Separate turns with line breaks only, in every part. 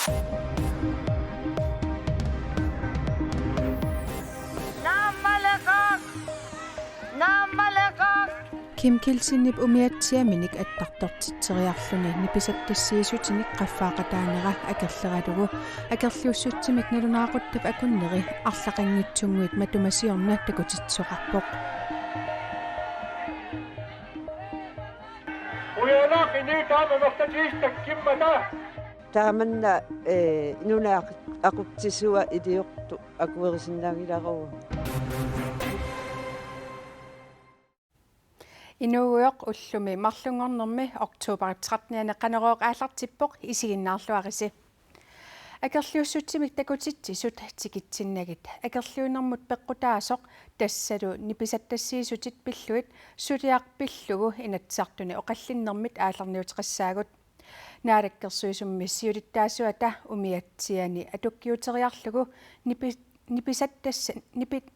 Kim Kilsinnip umiatsiaminik attartortitseriarluni nipisattassiisutinik qaffaaqataanera akerleralugu akerliussutsimik nalunaaquttup akunneri арлақангитсунгуит матумасиорна такутитсоқарпоқ
тааманна инунаақ ақутсисуа илиорту акуерисиннаангиларуу
Inuuq ullumi marlungornermi oktober 13. qanerooq aallartippoq isiginnaarluarisi akerliussutsimik takutitsisut tikitsinnagit akerliunermut peqqutaasoq tassalu nipisattassiisutit pilluit suliarpillugu inatsartuni oqallinnermit aallarniutiqassaagut naalakkersuisummi siulittaasuata umiatsiani atukkiuteriarlugu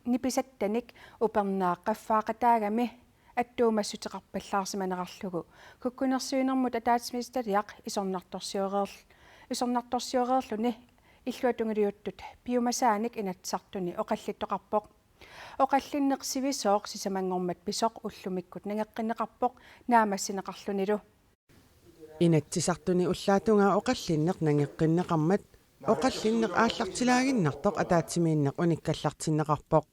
nipisattanik upernaaqaffaaqataagami аттуумассутеқарпаллаарсиманерарлугу куккунерсуинермут атаатсмисталиақ исорнарторсиореерлуни иллуатунгилиуттут пиумасааник инатсартуни оқаллиттоқарпоқ оқаллиннеқсивисооқ сисамангормат писоқ уллумиккут нагеққинеқарпоқ наамассинеқарлунилу
инатсисартуни уллаатунгаа оқаллиннеқ нагеққиннеқармат оқаллиннеқ ааллартилаагиннартоқ атаатсимииннеқ униккаллартиннеқарпоқ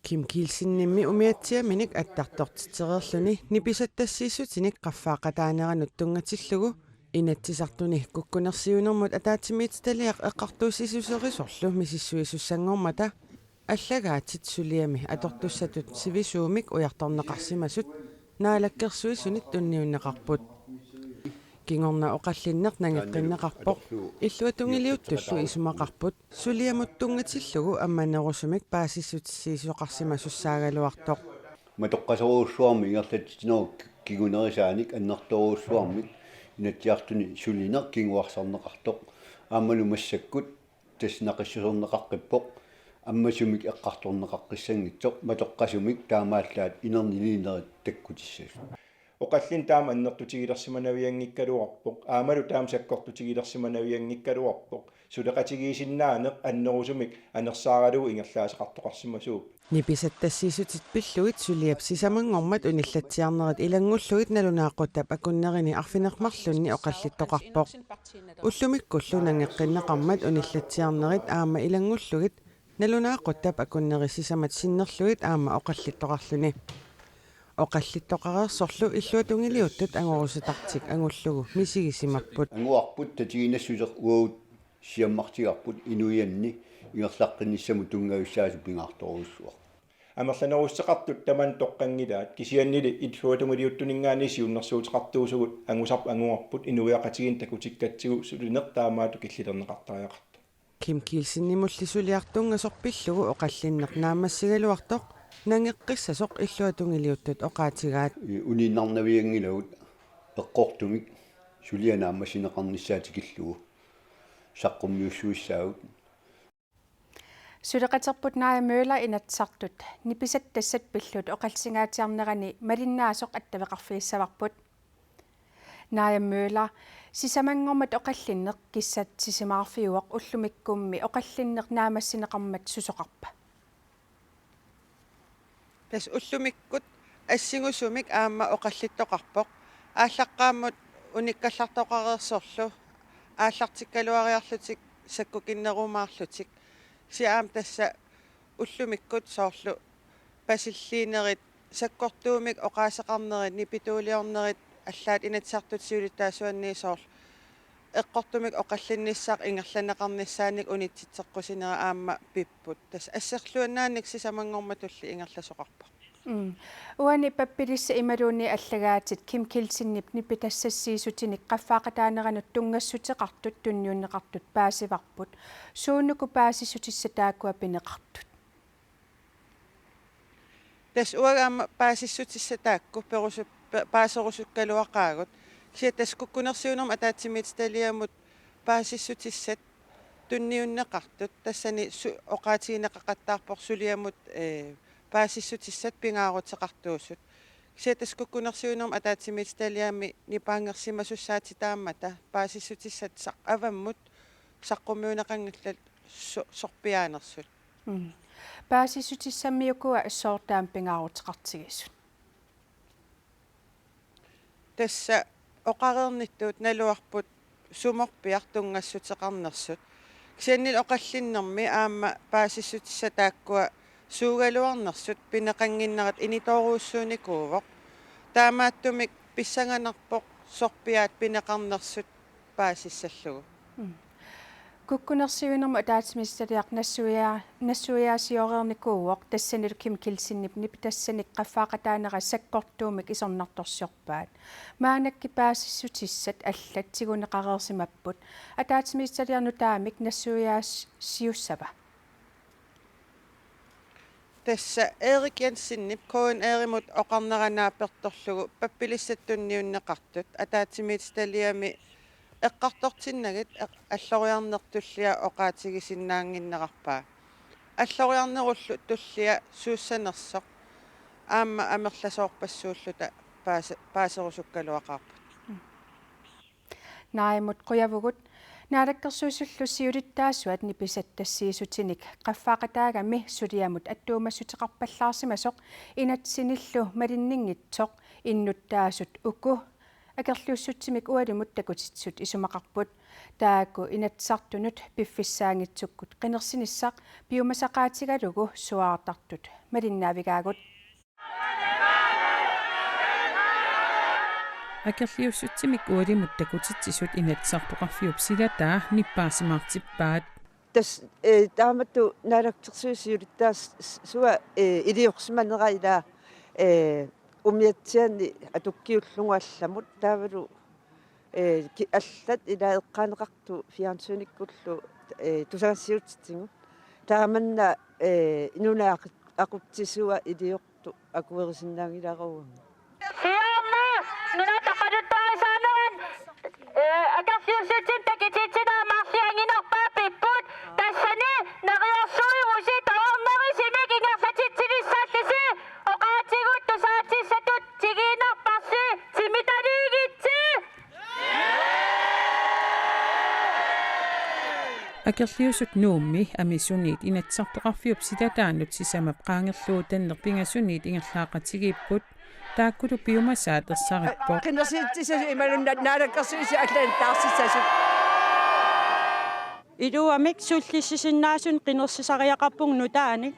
Kim Kilsinnimmi umiatsiaminik attartortitseriarluni nipisattassiissutinik qaffaaqataaneranut tungatillugu inatsisartuni kukkunersiunermut ataatsimiitstaliaq eqqartuussisuuserisorlu misissuissussangormata аллагаатит сулиами аторtussatut sivisuumik ujartorneqarsimasut naalakkersuissunit tunniunneqarput kingorna oqallinneq nangeqqinneqarpoq illuatungiliuttullu isumaqarput suliamuttungatillugu ammanerusumik paasissutissiisoqarsimasussaagaluartoq
матоққасоруусsuarmi ингерлатсинеру кигунерисааник аннэрторуусsuarmik инатсиартуни сулинеқ кигуарсарнеқартоқ аамалу массаккут таснақиссусернеқаққиппоқ аммасумик эққарторнеқаққиссангитсоқ матоққасумик таамааллаат инернилинерит таккутиссас
оқаллин таама аннертутигилерсиманавиангиккалуарпоқ аамалу таам саккортутигилерсиманавиангиккалуарпоқ сулеқатигиисиннаанеқ аннерусумик анерсааралугу ингерлаасеқартоқарсимасууп
ниписаттассиисутит пиллугит сулиап сисамангормат униллатсиарнерит илангуллугит налунааққутап акуннерини арфинеқмарлунни оқаллиттоқарпоқ уллумиккуллу нангеққиннеқармат униллатсиарнерит аама илангуллугит налунааққутап акуннери сисамат синнерлугит аама оқаллиттоқарлуни оқаллиттоқарерсорлу иллуатунгилиуттут ангорусутартик ангуллугу мисигисимаппут
ангуарпут татигинассусеқ уаут сиаммартигарпут инуианни ингерлаққинниссаму тунгависсаасу пингаарторуссуа
амерланеруссеқартут таман тоққангилаат кисианнили итфуатумилиуттунингаани сиуннэрсуутеқартуусугут ангусарп ангуарпут инуиақатигин такутиккатсигу сулинертаамаату киллилернеқартариақарта
Kim Kilsinnimullisuliartungasорпиллугу оқаллиннеқ наамассигалуартоқ нангеққиссасоқ иллуатунгилиуттут оқаатигаат
униннарнавиангилагут эққортумик сулианааммасинеқарниссаатикиллугу саққуммиуссуиссаагут
сулеқатерпут наая мøller inatsartut nipisattassat pillut oqalsingaatiarnerani malinnaasuq attavеқарфииссаварпут наая мøller сисамангормат оқаллиннеқ киссат сисимаарфиуақ уллумиккумми оқаллиннеқ наамассинеқармат сусоқарпа
тас уллумиккут ассигусумик аама оқаллиттоқарпоқ ааллаққааммут униккаллартоқарерсорлу ааллартиккалуариарлутик саккукиннерумаарлутик сиаам тасса уллумиккут соорлу пасиллиинерит саккортуумик оқаасеқарнерит нипитуулиорнерит аллаат инатсартут сиулиттаасуанни соорл эққортумик оқаллинниссаақ ингерланеқарниссааник унитситсеққусинера аама пиппут тас ассерлуаннаанник сисамангорматулли ингерласоқарпа
уани паппилисса ималууни аллагаатит Kim Kilsinnip нипитассассиисутиник qaffаақатаанеранут тунгассутеқартут тунниуннеқартут паасиварпут суунуку паасиссутиссатааккуа пинеқартут
тас уагаама паасиссутиссатаакку перусу паасерусуккалуақаагут сиатас куккунерсиунерм атаатсимиитсталиамут паасиссутиссат тунниуннеқартут тассани оқаатигинеқақаттаарпор сулиамут паасиссутиссат пингаарутеқартуусут сиатас куккунерсиунерм атаатсимиитсталиами нипаангерсимасуссаати тааммата паасиссутиссат сақ аваммут saqqumuunaqangallat sorpiaanersut
Paasissutissamiukua assoortaam pingaaruteqartigisut.
tassa oqareernittuut naluarput sumorpiartungassutеқарнерсут кисианнил оқаллиннэрми аама паасиссутисса тааккуа суугалуарнерсут пинеқангиннерат иниторуuссууникуувоқ таамааттумик писсанганарпоқ сорпиаат пинеқарнерсут паасиссаллугу
Kukkunersiunermu ataatsimissaliaq nassuiaasiorernikууoq tassanil kimkilsinniп nipitassaniq qaffaaqataanera sakkortuumik isornartorsiorpaat maanakki paasissutissat allat siguneqareersimapput ataatsimissaliarnu taamik nassuiaasiussava
tassa Erik Jensinnip koen erimut oqarneranaapertorlugu pappilissattunniunneqartut ataatsimistaliami эққарторсиннагит аллориарнертуллиа оқаатигисиннаангиннеқарпаа аллориарнеруллу туллиа сууссанерсоқ аама амерласоорпассууллута паасерусуккалуақарпут
наимут қуявугут наалаккерсуусуллу сиулиттаасуат ниписаттассиисутиник қаффаақатаагами сулиамут аттуумассутеқарпаллаарсимасоқ инатсиниллу малиннингитсоқ иннуттаасут уку акерлуussutsimik ualimut takutitsut isumaqarput taakku inatsartunut piffissaangitsukкут qinersinissaq piumasaqaatigalugu suaartartut malinnaavigaagut
акерлиуссутсимик уалимут такутитсисут инатсартоқарфиуп силатаа ниппаасимаартиппаат
тас тааматту наалактерсуусиулиттаас суа илиорсиманерайла умиатсиани атуккиуллунгуалламут таавалу аллат илаэққаанеқарту фиансуниккуллу тусагассиутситсигу тааманна инунаа ақутсисуа илиорту акуерисиннаангиларуа
сиамма нуна тақалуттаасаанеран акарсиусутсин такититсина марсиангинерпаа пиппут тассани нариорсуируси таварнерисимик ингерсатитсилиссааллиси оқаатигут тусаатиссатут тигинерпарси тимиталигитси
акерлиусут нуумми амисуниит инатсартоқарфиуп силатааннут сисамап qaangerluutanner pingasuniit ingерлаақатигиппут тааккулу пиумасаат ерсариппо
кинерсиитсису ималуннат наалаккерсуиси аллаантаарсиссасут
илуамик суллиссисиннаасун qinерсисариақарпуг нутааник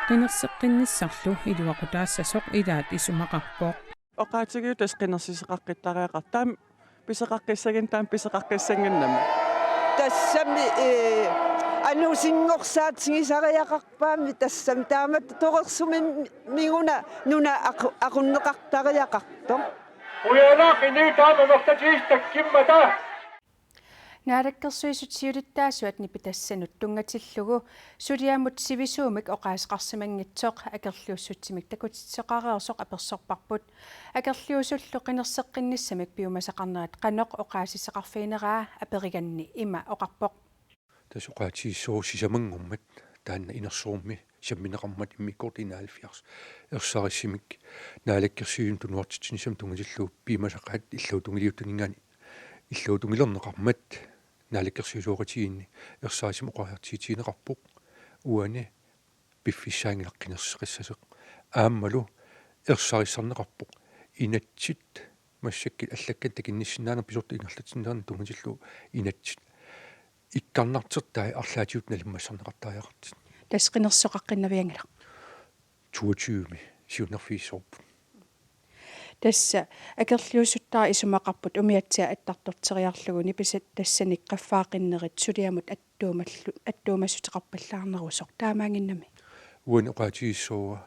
qinерсеққинниссарлу илуақутаассасоқ илаат исумақарпоқ
Оқаатигиутас qinерсисеқаққиттариақартаам писеқаққиссагин таам писеқаққиссангиннама
тассами анусингорсаатсигисариақарпаами тассами таамат торерсуми мигуна нуна ақуннеқартариақарто
уяна қини таамамартатиис таккиммата
наалаккерсуисут сиулиттаасуат нипитассанут тунгатиллугу сулиамут сивисуумик оқаасеқарсимангитсоқ акерлиуссутсимик такутитсеқареерсоқ аперсорпарпут акерлиусуллу qinерсеққинниссамик пиумасақарнерат қаноқ оқаасисеқарфиинераа апериганни има оқарпоқ
тасоқаатииссоорсисамангуммат таанна инерсуумми самминеқармат иммиккортинаалфиарс ерсарисимик наалаккерсиун тунуартитсинисам тунгилиллуу пиимасақаат иллуутунгилиуттунингаани иллуутунгилернеқармат наалаккерсиусуоқатигинни ерсарисим оқаартиитинеқарпоқ уани пиффиссаангилаққинерсеқиссасеқ ааммалу ерсариссарнеқарпоқ инатсит массаккит аллаккат такинниссинаана писорта ингерлатсинерна тунгилиллуу инатсит иккарнартертаа арлаатиут налиммассарнеқартариақартит
тас qinерсоқаққиннавиангила
22 сиунерфиссорпут
тасса акерлиуссуттаа исумақарпут умиатсиа аттартортериарлугу ниписат тассаник qaffаақиннерит сулиамут аттуумассутеқарпаллаарнерусоқ таамаангиннами
уан оқаатииссоо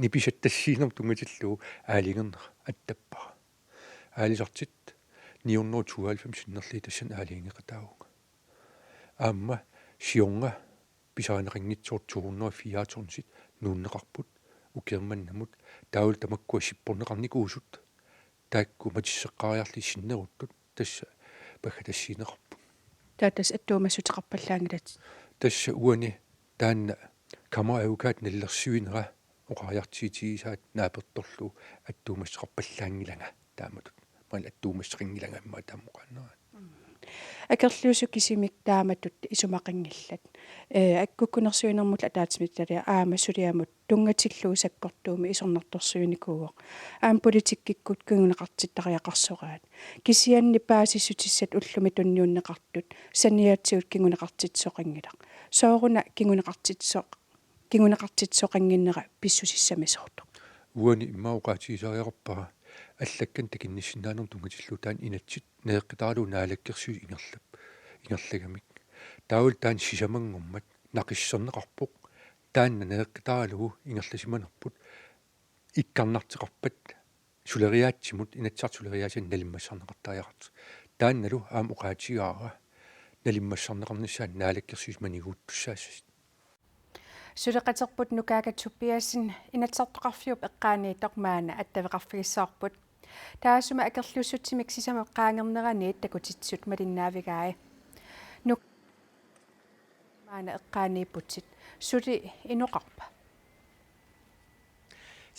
ниписаттассиинер тунгатиллуу аалингернер аттаппара аалисартит 992 синнерли тассан аалингеқатаагуга аама сионга писаанеқингитсоор 204 нууннеқарпут укерманнамут таул тамаккуа сиппорнеқарникуусут таакку матиссеққариарли синнеруттут тасса пахатассиинеқарпу
таатас аттуумассутеқарпаллаангилат
тасса уани таанна камааугаат наллерсуинера oqariartiitigisaat naapertorlu attuumassaqarpallaangilanga taamutut mal attuumassaqingilanga taammuqaannera
акерлуусу кисимик тааматут исумақингиллат аккуккунерсуинермут атаатимитталиа аамасулиамут тунгатиллуусаккортууми исорнарторсуиникууоқ аам политиккиккут кигунеқартиттариақарсораат кисианни паасиссутиссат уллуми тунниуннеқартут саниаатсиут кигунеқартитсоқингилақ сооруна кигунеқартитсоқангиннера писсусиссамисорто
уани иммауқаатигисариақарпара аллаккан такинниссинаанер тунгатиллутаан инатсит неэққитаалу наалаккерсуи ингерлагамик таул таан сисамангуммат нақиссернеқарпоқ таанна неэққитаалугу ингерласиманерпут иккарнартеқарпат сулериаатсимут инатсартулериаасин налиммассарнеқартариақарт таанналу аам уқаатигаара налиммассарнеқарниссаан наалаккерсуис манигууттуссаассас
сулеқатерпут нукаагатсуппиассин инатсартоқарфиуп эққаани тормаана аттавеқарфигиссаарпут таасума акерлуссутсимик сисамеққаангернераниит такутитсут малиннаавигаи нук маана эққаанииппутсит сули иноқарпа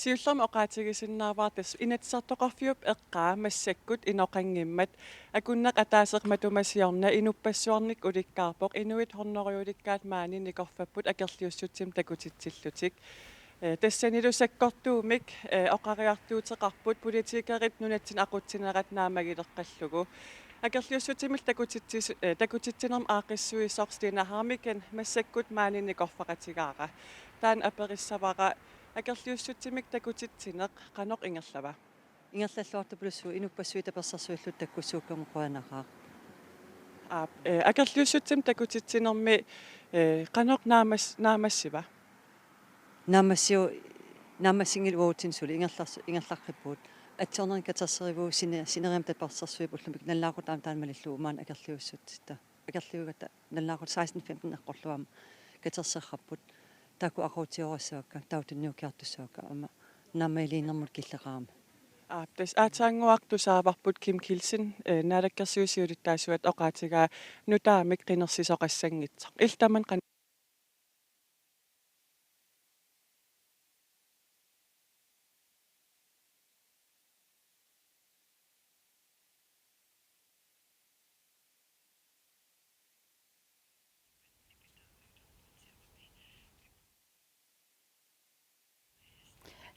сиуллерма оqaатигисиннааваартас инатсартоқарфиуп эққаа массаккут иноқангиммат акуннеқ атаасеқматумасиорна инуппассуарник уликкаарпоқ инуит хорнориуликкаат маани никорфаппут акерлиуссутсим такутитсиллутик тассанилусаккортуумик оқариартуутеқарпут политикерит нунатсин ақутсинерат наамагилеққаллугу акерлиуссутимил такутитсинерм аақиссуисорстинахармикен массаккут маани никорфақатигаара таан апериссавара акерлиуссутимик такутитсинеқ қаноқ ингерлава
ингерлаллуарту плюссу инуппассуита персерсуиллут таккуссууккамуқуанахаа
акерлиуссутим такутитсинерми қаноқ наамассива
наамассингил уутинсули ингерларриппуут атсернерин катерсеривуу синериам таперсерсуи пуллумик наллаақутаам таанмалиллуу маан акерлиуссутта акерлиугата наллаақут 16-15 эққорлуам катерсерраппут таку ақутиорсаакка таутунниукиартуссаакка ама наммаилииннэрмут киллеқаама
тас аатаангуартусааварпут Ким Килсен наалаккерсуисиулиттаасуат оқаатигаа нутаамик қинерсисоқассангитсақ илтаман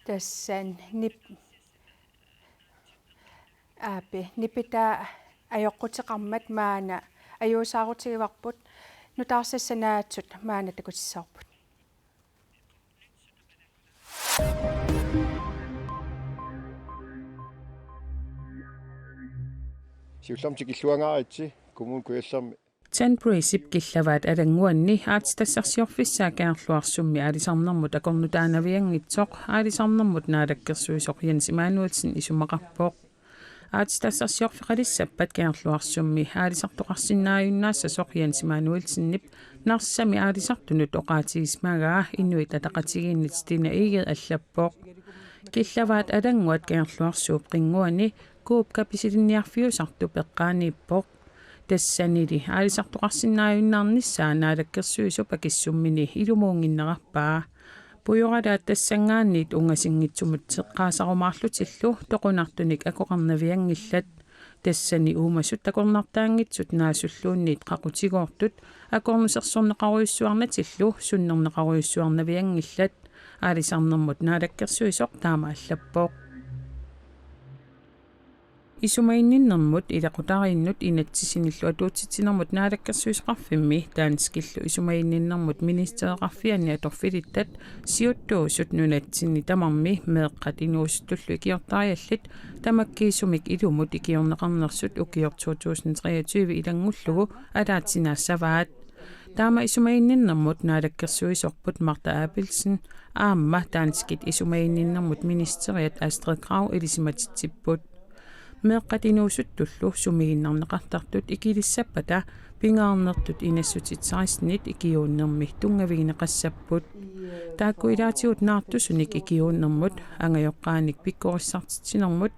тассан нипита аёққутеқармат маана аюусаарутигиварпут нутаарсассанаатсут маана такутиссаарпут
сиуллармти киллуангааritsi коммун куялларми
Tanbury-sip killavaat alanguanni aatistassarsiorfissaakaarluarsummi aalisarnermut akornutaanaviangitsoq aalisarnermut naalakkersuisoq Jansimaanuutsin isumaqarpoq aatistassarsiorfiqalissappat kaarluarsummi aalisartoqarsinnaajunnaassasoq Jansimaanuutsinnip narsami aalisartunut oqaatigismaagaa inuit ataqatigiinnit tina iiget allappoq killavaat alanguat kaarluarsuup qinguani kuup kapisilinniarfiusartu peqqaaniippoq тассанили аалисартоқарсиннаajunnaarnissaa наалаккерсуису пакиссуммини илумуунгиннеқарпаа пуйоралаат тассангаанниит унгасингитсумут сеққаасарумаарлутиллу тоқунартуник акоқарнавиангиллат тассани уумасут такорнартаангитсут наасуллуунниит қақутигоортут акорнусерсорнеқаруйуссуарнатиллу суннернеқаруйуссуарнавиангиллат аалисарнермут наалаккерсуисоқ таама аллаппоқ исумаинниннэрмут илақутарииннут инатсисиниллу атуутситсинэрмут наалаккерсуисеқарфимми таанскиллу исумаинниннэрмут министеэқарфиани аторфилиттат сиуттуусут нунатсинни тамарми меэққат инуусуттуллу икиортариаллит тамаккиисумик илумут икиорнеқарнерсут укиор 2023 илангуллугу алаатсинаассаваат таама исумаинниннэрмут наалаккерсуисорпут Марта Абелсен аамма таанскит исумаинниннэрмут министериат Астрид Крау илисиматитсиппут меэққатинуусуттуллу сумигиннарнеқартартут икилиссаппата пингаарнертут инассутитсариснит икиууннэрми тунгавигинеқассаппут тааккуилаатигут наартусуник икиууннэрмут ангайоққааник пиккориссартитсинэрмут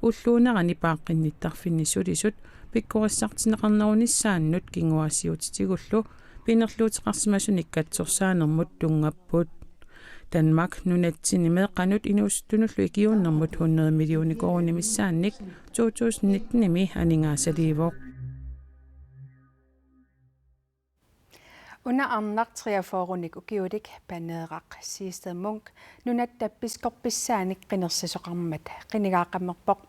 уллуунерани пааққинниттарфинни сулисут пиккориссартинеқарнерунissaannут кингуасиутитигуллу пинерлуутеқарсимасуник катсорсаанермут тунгаппут Danmark nunatsin meeqanut inuusttunullu ikiunnermut 100 millioner kroner missaannik 2019 imi aningaasaliivoq.
Under annartriaforunik ukiudik paneeraq siisted munk nunattappiskorpissaanik qinersisoqarmat qinigaaqammerpoq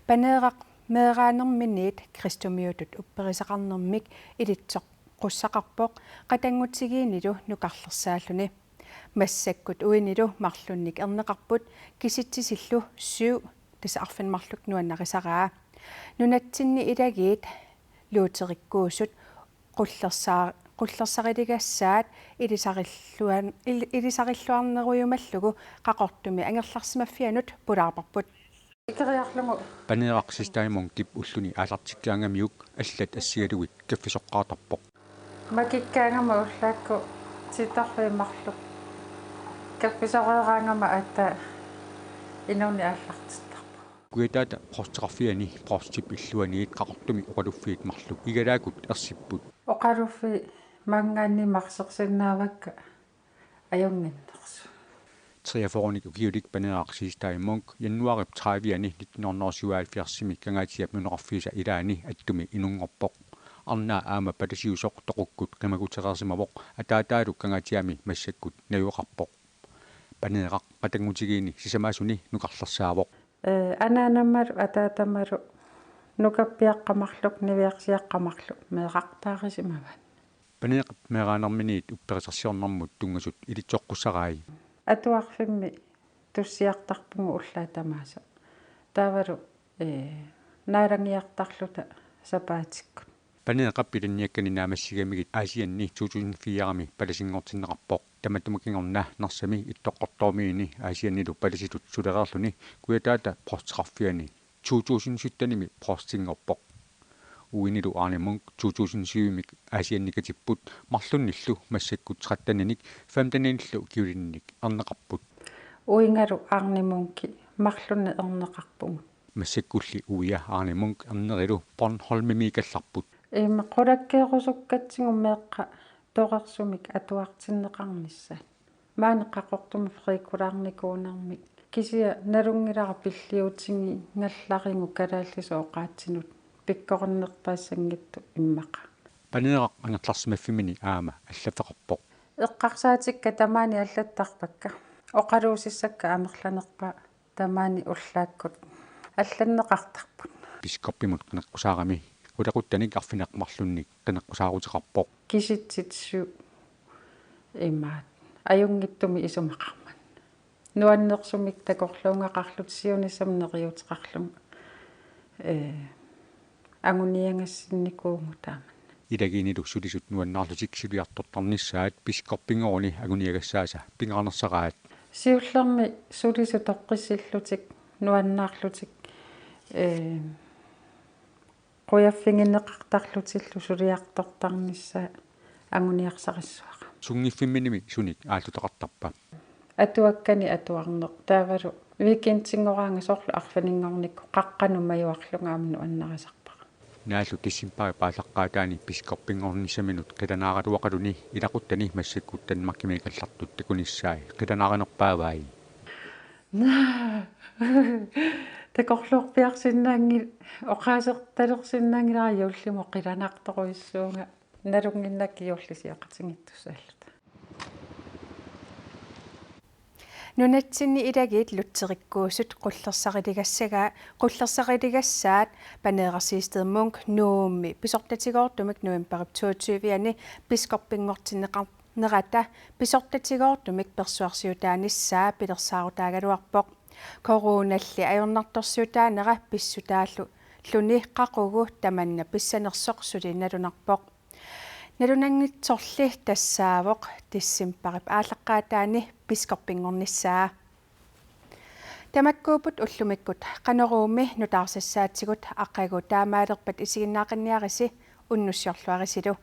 paneeraq meeraanerminiit kristumiutut upperisaqarnermik ilitsoq qussaqarpoq qatangutsigiinilu nuqarlersaalluni massakkut uinilu marlunnik erneqarput kisitsisillu 7 tisarfinmarluk nuannarisaraa nunatsinni ilagiit luuterikkuusut qullersarigassaat ilisaqilluarneruyumallugu qaqortumi angerlarsimaffianut pulaarparput ikeriarlugu
paneeraqsistaimun kip ulluni aalartikkaangamiuk allat assigalugut kaffisoqqaatarpoq
makikkaangama ullaakku sitarfiimmarluq kaffisoqeeraangama atta inunni aallartittarpu
kuitaata qortiqarfiani qortip illuaniit qaqortumi oqaluffiit marluk igalaakut ersipput
oqaluffi mangaanni marsersinnaavakka ajunginnersu
triaforunik ukiulik paneeraqsistaimunk januarip 30ani 1977 kangatiap nuneqarfiisa ilaani attumi inungorpoq arnaa aama patasiusoq toqukkut qimagutereersimavoq ataataaluk kangatiami massakkut najuqarpoq paneeraq qatangutigiini sisamaasuni nuqarlersaavoq
анаанаммалу атаатамалу нукаппиаққамарлук нивиарсиаққамарлу меэқартаарисимаван
paneeqat meeraanerminiit upperisarsiornermut tungasut ilitsoqqusaraai
атуарфимми туссиартарпугу уллаатамааса таавалу наалангиартарлута сапаатиккут
paneeqappilunniakkani naamassigamigit aasianni 2004-ami palasingortinneqarpoq tamattumakingorna nersami ittoqqortormiini aasiannilu palasitut sulereerluni kuitaata portiqarfiani 2007-nimi portingorpoq uinilu arnimunk 2007-mik aasiannikatipput marlunnillu massakkut 13-nanik 15-nillu kiulinnik erneqarput
uingalu arnimunki marlunne erneqarpugu
massakkulli uia arnimunk ernerilu Bornholmimi-kallarput
има qulakkeerusukkatsigummeeqqa toqersumik atuartinneqarnissa maanеққақортуми фрикулаарникуунэрмик кисия налунгилара пиллиутинги нгалларингу калааллисо оqaатсинут пиккорнертаассангитту иммаqa
paneeraq angерларсимаффимини аама аллафеқарпоқ
эққарсаатикка тамаани аллаттарпакка оқалуусиссакка амерланерпа тамаани уллааккут алланнеқартарпут
пискорпимут qeneqqusаарami улақуттаник арфинеқмарлунник qeneqqusaaruteqarpoq
киситситсу имаат аюнгиттуми исумақарман нуаннерсумик такорлунгақарлут сиунисамнериутеқарлун агуниангассинникуугу тааман
илагиинилу сулисут нуаннаарлутик сулиарторторнissaат пискорпингоони агуниагассааса пингаанерсараат
сиуллерми сулису тоққиссиллутик нуаннаарлутик qoyaffinginneqartarlutилlu suliartortarnissaa anguniarsaqissuaqa
сунгиффимминими суник ааллутеқартарпа
атуаккани атуарнеқ таавалу викендсингораанга соорлу арфанингорникку qaqqanu majuarlungaamnu annarasarpaqa
нааллу тиссимпари паалаққаатаани пискорпингорнissaminут қиланааратуақалуни илақуттани массаккут танмаккими каллартут такуниссаи қиланааринерпааваи такорлуорпиарсиннаанги оқаасерталерсиннаангилара юуллимо қиланаарторуиссуунга налунгиннакки юуллисиақатингиттусааллута нунатсинни илагиит лутсериккуусут qullersariligасsaat панеерсиистед мунк нуумми писортатигоортумик нуимпарип 22-ани пискорпингортиннеқар нерата писортатигоортумик персуарсиутааниссаа пилерсаарутаагалуарпоқ короналли ajornartorsiutaanera pissutaallu luni qaqugu tamanna pissanersoq sulinalunarpoq nalunanngitsorli tassaavoq tissimparip aalleqqaataani piskorpingornissaa tamakkuuput ullumikkut qaneruumi nutaarsassaatigut aqqagu taamaalerpat isiginnaaqanniarisi unnussiorluarisilu